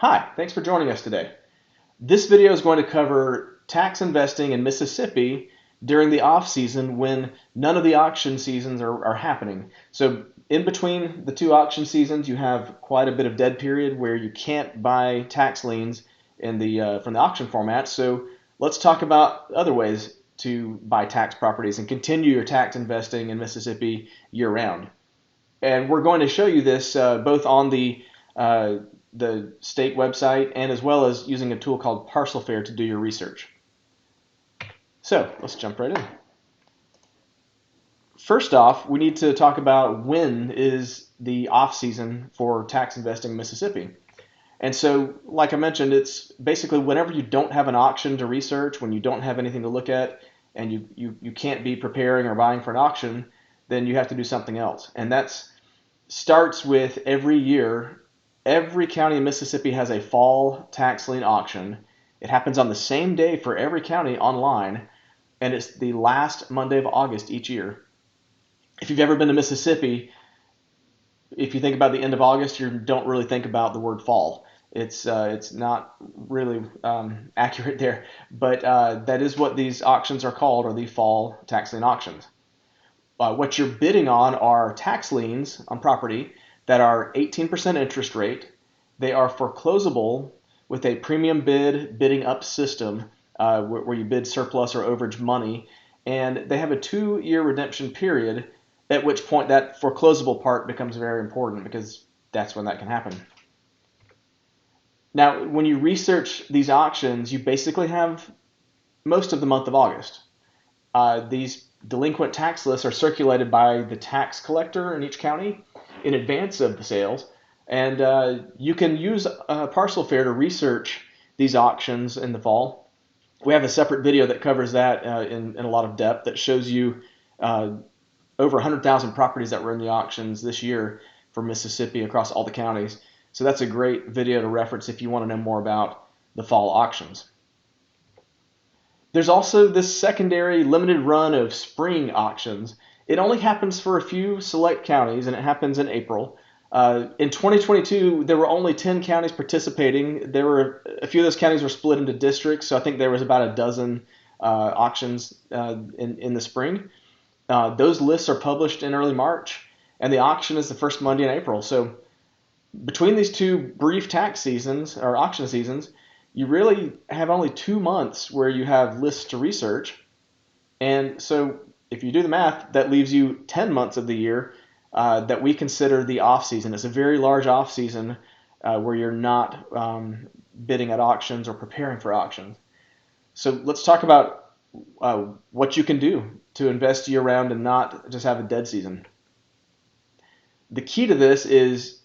Hi, thanks for joining us today. This video is going to cover tax investing in Mississippi during the off season when none of the auction seasons are happening. So in between the two auction seasons, you have quite a bit of dead period where you can't buy tax liens from the auction format. So let's talk about other ways to buy tax properties and continue your tax investing in Mississippi year round. And we're going to show you this both on the state website and as well as using a tool called ParcelFare to do your research. So let's jump right in. First off, we need to talk about when is the off season for tax investing in Mississippi. And so, like I mentioned, it's basically whenever you don't have an auction to research, when you don't have anything to look at, and you can't be preparing or buying for an auction, then you have to do something else. And that starts with every year. Every county in Mississippi has a fall tax lien auction. It happens on the same day for every county online, and it's the last Monday of August each year. If you've ever been to Mississippi, if you think about the end of August, you don't really think about the word fall. It's not really accurate there, but that is what these auctions are called, or the fall tax lien auctions. What you're bidding on are tax liens on property that are 18% interest rate. They are foreclosable with a premium bidding up system where you bid surplus or overage money, and they have a 2-year redemption period, at which point that foreclosable part becomes very important because that's when that can happen. Now, when you research these auctions, you basically have most of the month of August. These delinquent tax lists are circulated by the tax collector in each county in advance of the sales, and you can use ParcelFare to research these auctions in the fall. We have a separate video that covers that in a lot of depth that shows you over 100,000 properties that were in the auctions this year for Mississippi across all the counties. So that's a great video to reference if you want to know more about the fall auctions. There's also this secondary limited run of spring auctions. It only happens for a few select counties, and it happens in April. In 2022, there were only 10 counties participating. A few of those counties were split into districts, so I think there was about a dozen auctions in the spring. Those lists are published in early March, and the auction is the first Monday in April. So between these two brief tax seasons or auction seasons, you really have only 2 months where you have lists to research. And so if you do the math, that leaves you 10 months of the year that we consider the off season. It's a very large off season where you're not bidding at auctions or preparing for auctions. So let's talk about what you can do to invest year round and not just have a dead season. The key to this is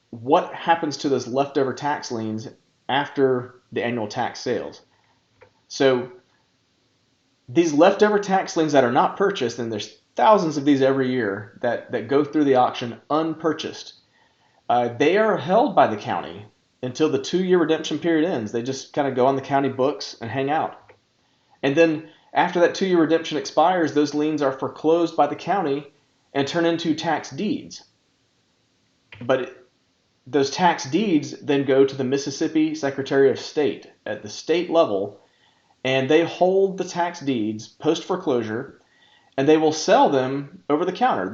what happens to those leftover tax liens after the annual tax sales. So these leftover tax liens that are not purchased, and there's thousands of these every year that go through the auction unpurchased, they are held by the county until the 2-year redemption period ends. They just kind of go on the county books and hang out. And then after that 2-year redemption expires, those liens are foreclosed by the county and turn into tax deeds. But those tax deeds then go to the Mississippi Secretary of State at the state level, and they hold the tax deeds post foreclosure, and they will sell them over the counter.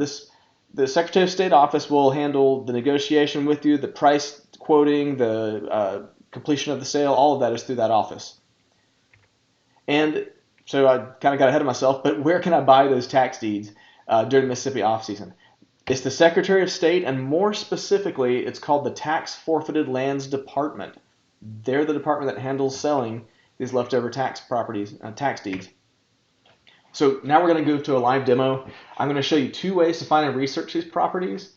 The Secretary of State office will handle the negotiation with you, the price quoting, the completion of the sale. All of that is through that office. And so I kind of got ahead of myself, but where can I buy those tax deeds during the Mississippi off season? It's the Secretary of State, and more specifically, it's called the Tax Forfeited Lands Department. They're the department that handles selling these leftover tax properties, tax deeds. So now we're going to go to a live demo. I'm going to show you 2 ways to find and research these properties.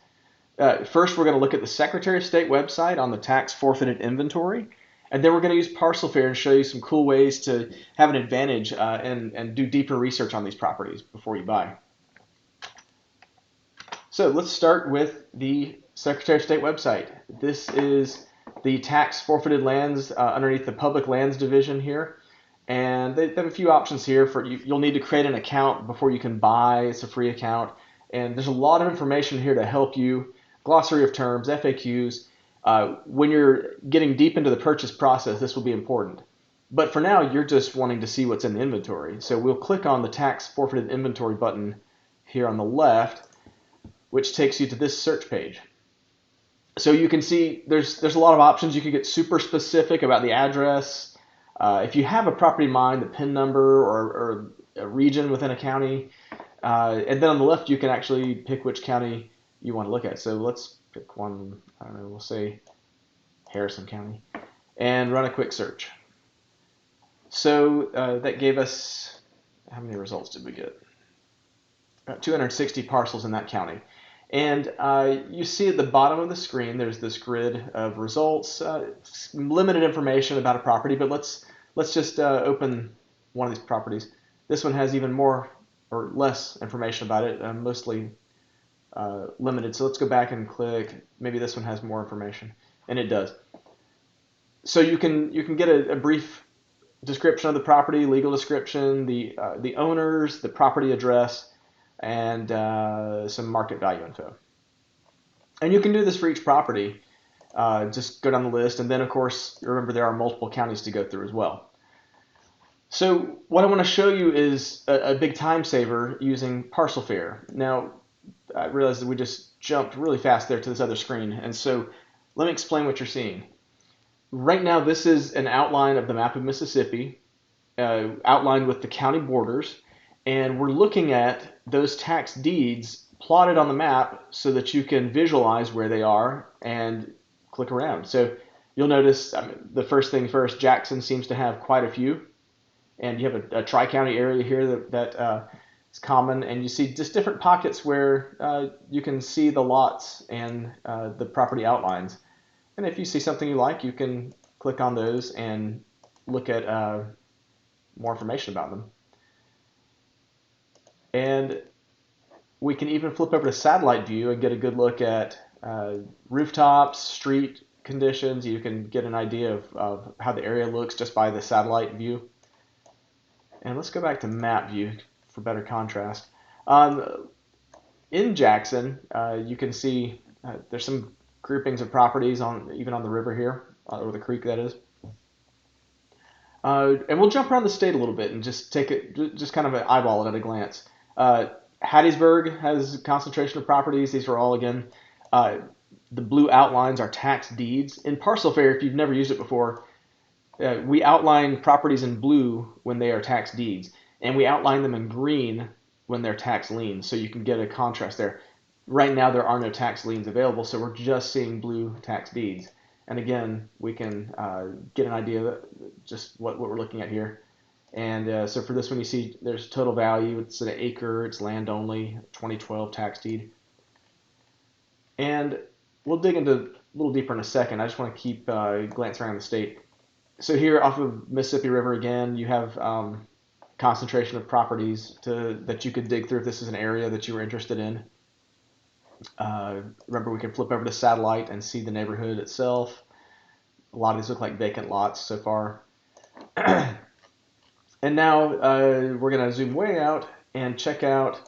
First, we're going to look at the Secretary of State website on the tax forfeited inventory. And then we're going to use ParcelFare and show you some cool ways to have an advantage and do deeper research on these properties before you buy. So let's start with the Secretary of State website. This is the tax forfeited lands underneath the public lands division here. And they have a few options here. You'll need to create an account before you can buy. It's a free account. And there's a lot of information here to help you. Glossary of terms, FAQs. When you're getting deep into the purchase process, this will be important. But for now, you're just wanting to see what's in the inventory. So we'll click on the tax forfeited inventory button here on the left, which takes you to this search page. So you can see there's a lot of options. You can get super specific about the address. If you have a property in mind, the PIN number or a region within a county. And then on the left, you can actually pick which county you want to look at. So let's pick one, I don't know, we'll say Harrison County, and run a quick search. So that gave us, how many results did we get? About 260 parcels in that county. And you see at the bottom of the screen, there's this grid of results, limited information about a property, but let's just open one of these properties. This one has even more or less information about it, mostly limited. So let's go back and click. Maybe this one has more information, and it does. So you can get a brief description of the property, legal description, the owners, the property address, and some market value info. And you can do this for each property. Just go down the list, and then of course remember there are multiple counties to go through as well. So what I want to show you is a big time saver using ParcelFare. Now I realized that we just jumped really fast there to this other screen, and so let me explain what you're seeing. Right now, this is an outline of the map of Mississippi, outlined with the county borders, and we're looking at those tax deeds plotted on the map so that you can visualize where they are and click around. So you'll notice, the first thing first, Jackson seems to have quite a few, and you have a tri-county area here that is common, and you see just different pockets where you can see the lots and the property outlines. And if you see something you like, you can click on those and look at more information about them. And we can even flip over to satellite view and get a good look at rooftops, street conditions. You can get an idea of how the area looks just by the satellite view. And let's go back to map view for better contrast. In Jackson, you can see there's some groupings of properties even on the river here, or the creek that is. And we'll jump around the state a little bit and just take it, just kind of eyeball it at a glance. Hattiesburg has a concentration of properties. These are all, again, the blue outlines are tax deeds. In ParcelFare, if you've never used it before, we outline properties in blue when they are tax deeds, and we outline them in green when they're tax liens, so you can get a contrast there. Right now, there are no tax liens available, so we're just seeing blue tax deeds. And again, we can get an idea of just what we're looking at here. And so for this one, you see there's total value. It's an acre. It's land only, 2012 tax deed. And we'll dig into a little deeper in a second. I just want to keep glancing around the state. So here off of Mississippi River again, you have concentration of properties that you could dig through if this is an area that you were interested in. Remember, we can flip over to satellite and see the neighborhood itself. A lot of these look like vacant lots so far. And now we're going to zoom way out and check out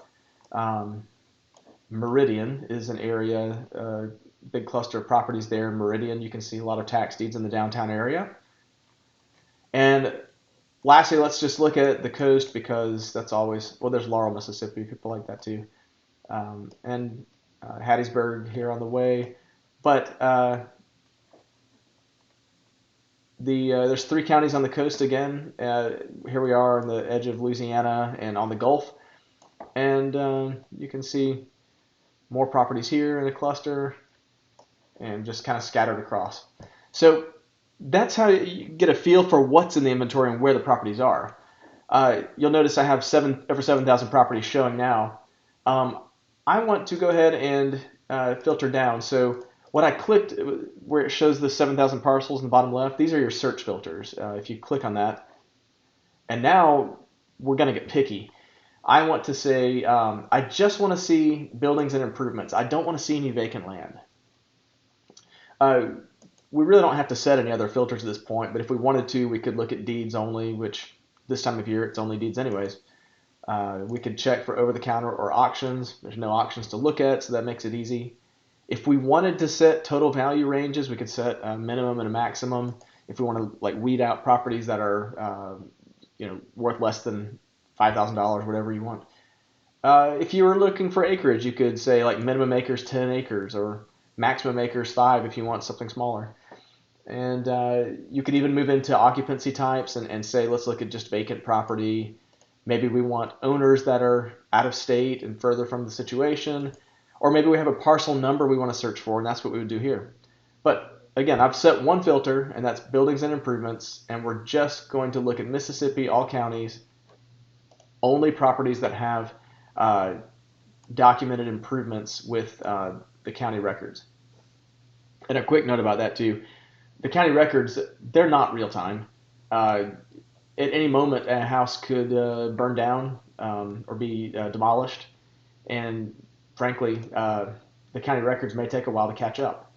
Meridian is an area, big cluster of properties there. Meridian, you can see a lot of tax deeds in the downtown area. And lastly, let's just look at the coast because that's always, well, there's Laurel, Mississippi. People like that too. And Hattiesburg here on the way. But there's 3 counties on the coast again. Here we are on the edge of Louisiana and on the Gulf. And you can see more properties here in a cluster and just kind of scattered across. So that's how you get a feel for what's in the inventory and where the properties are. You'll notice I have over 7,000 properties showing now. I want to go ahead and filter down. So what I clicked, where it shows the 7,000 parcels in the bottom left, these are your search filters. If you click on that, and now we're going to get picky. I want to say, I just want to see buildings and improvements. I don't want to see any vacant land. We really don't have to set any other filters at this point, but if we wanted to, we could look at deeds only, which this time of year, it's only deeds anyways. We could check for over-the-counter or auctions. There's no auctions to look at, so that makes it easy. If we wanted to set total value ranges, we could set a minimum and a maximum. If we want to like weed out properties that are worth less than $5,000, whatever you want. If you were looking for acreage, you could say like minimum acres 10 acres or maximum acres 5 if you want something smaller. And you could even move into occupancy types and say, let's look at just vacant property. Maybe we want owners that are out of state and further from the situation. Or maybe we have a parcel number we want to search for, and that's what we would do here. But again, I've set one filter, and that's buildings and improvements, and we're just going to look at Mississippi, all counties, only properties that have documented improvements with the county records. And a quick note about that too. The county records, they're not real time. At any moment, a house could burn down or be demolished. And frankly, the county records may take a while to catch up.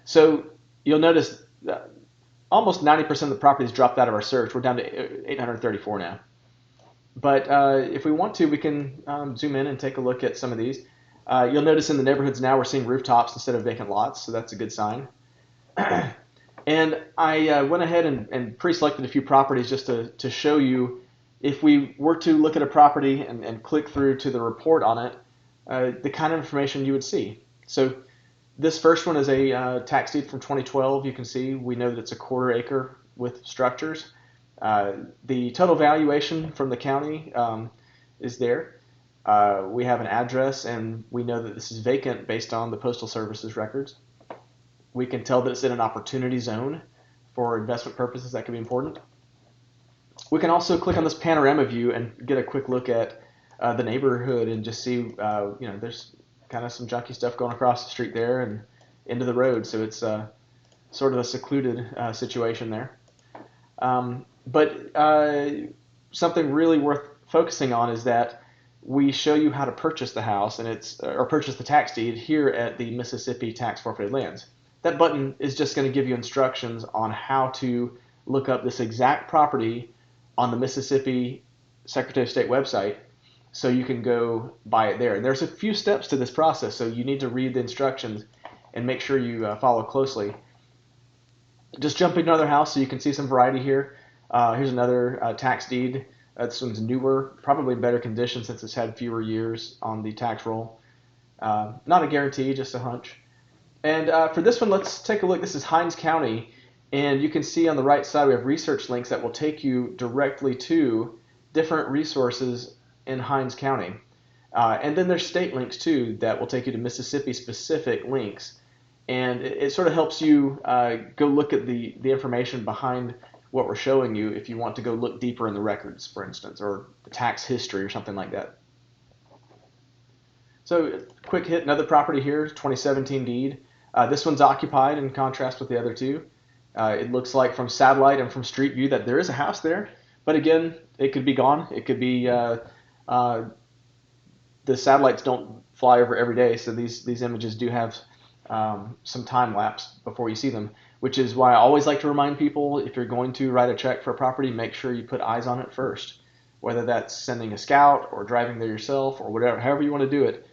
So you'll notice that almost 90% of the properties dropped out of our search. We're down to 834 now. But if we want to, we can zoom in and take a look at some of these. You'll notice in the neighborhoods now we're seeing rooftops instead of vacant lots, so that's a good sign. And I went ahead and pre-selected a few properties just to show you if we were to look at a property and click through to the report on it, the kind of information you would see. So this first one is a tax deed from 2012. You can see we know that it's a 1/4 acre with structures. The total valuation from the county is there. We have an address, and we know that this is vacant based on the Postal Service's records. We can tell that it's in an opportunity zone for investment purposes. That can be important. We can also click on this panorama view and get a quick look at the neighborhood and just see, there's kind of some junky stuff going across the street there and into the road. So it's sort of a secluded situation there. But something really worth focusing on is that we show you how to purchase the house or purchase the tax deed here at the Mississippi Tax Forfeited Lands. That button is just going to give you instructions on how to look up this exact property on the Mississippi Secretary of State website so you can go buy it there. And there's a few steps to this process, so you need to read the instructions and make sure you follow closely. Just jump into another house so you can see some variety here. Here's another tax deed. This one's newer, probably in better condition since it's had fewer years on the tax roll. Not a guarantee, just a hunch. And for this one, let's take a look. This is Hinds County, and you can see on the right side we have research links that will take you directly to different resources in Hinds County. And then there's state links too that will take you to Mississippi-specific links. And it sort of helps you go look at the information behind what we're showing you if you want to go look deeper in the records, for instance, or the tax history or something like that. So quick hit, another property here, 2017 deed. This one's occupied in contrast with the other two. It looks like from satellite and from street view that there is a house there, but again, it could be gone. It could be the satellites don't fly over every day, so these images do have some time lapse before you see them, which is why I always like to remind people, if you're going to write a check for a property, make sure you put eyes on it first, whether that's sending a scout or driving there yourself or whatever, however you want to do it.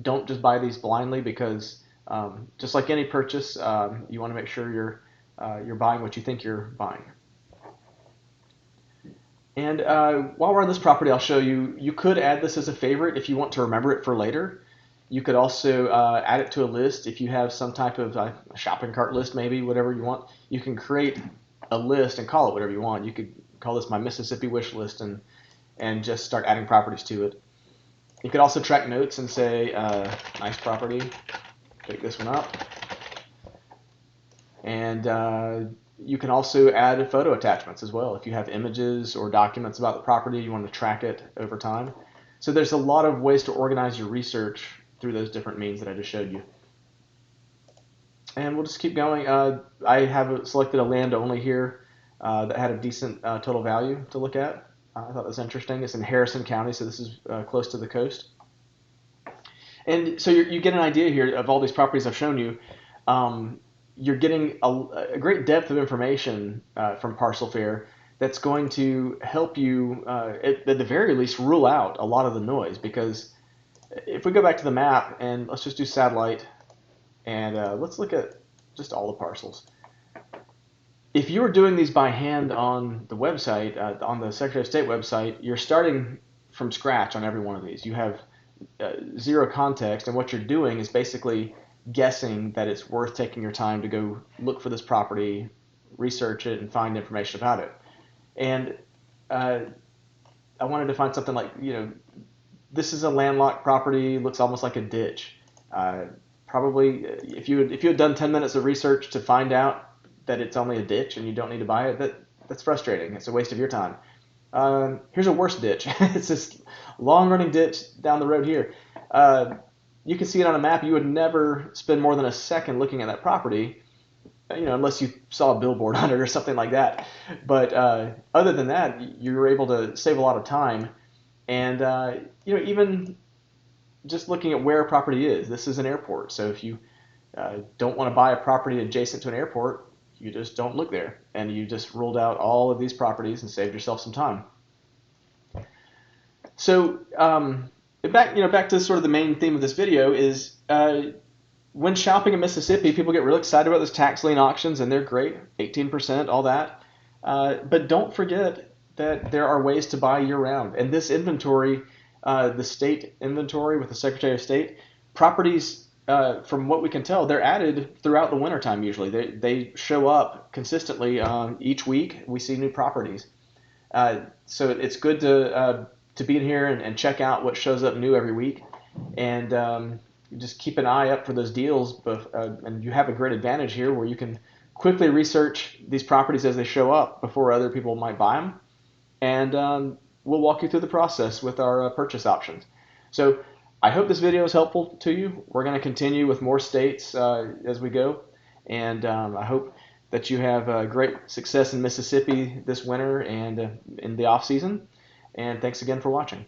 Don't just buy these blindly, because just like any purchase, you want to make sure you're buying what you think you're buying. And while we're on this property, I'll show you, you could add this as a favorite if you want to remember it for later. You could also add it to a list if you have some type of shopping cart list, maybe, whatever you want. You can create a list and call it whatever you want. You could call this my Mississippi wish list and just start adding properties to it. You could also track notes and say, nice property, pick this one up. And you can also add photo attachments as well if you have images or documents about the property, you want to track it over time. So there's a lot of ways to organize your research through those different means that I just showed you. And we'll just keep going. I have selected a land only here that had a decent total value to look at. I thought that was interesting. It's in Harrison County, so this is close to the coast. And so you get an idea here of all these properties I've shown you. You're getting a great depth of information from ParcelFare that's going to help you, at the very least, rule out a lot of the noise. Because if we go back to the map and let's just do satellite, And let's look at just all the parcels. If you were doing these by hand on the website, on the Secretary of State website, you're starting from scratch on every one of these. You have zero context, and what you're doing is basically guessing that it's worth taking your time to go look for this property, research it, and find information about it. And uh, I wanted to find something like, this is a landlocked property, looks almost like a ditch. Uh, Probably, if you had done 10 minutes of research to find out that it's only a ditch and you don't need to buy it, that's frustrating. It's a waste of your time. Here's a worse ditch. It's this long-running ditch down the road here. You can see it on a map. You would never spend more than a second looking at that property, unless you saw a billboard on it or something like that. But other than that, you're able to save a lot of time. And even just looking at where a property is. This is an airport, so if you don't want to buy a property adjacent to an airport, you just don't look there, and you just ruled out all of these properties and saved yourself some time. So back to sort of the main theme of this video is when shopping in Mississippi, people get really excited about those tax lien auctions, and they're great, 18%, all that. But don't forget that there are ways to buy year-round, and this inventory, the state inventory with the Secretary of State, properties, from what we can tell, they're added throughout the wintertime usually. They show up consistently each week. We see new properties. So it's good to be in here and check out what shows up new every week. And just keep an eye up for those deals. And you have a great advantage here where you can quickly research these properties as they show up before other people might buy them. And we'll walk you through the process with our purchase options. So I hope this video is helpful to you. We're going to continue with more states as we go. And I hope that you have great success in Mississippi this winter and in the off season. And thanks again for watching.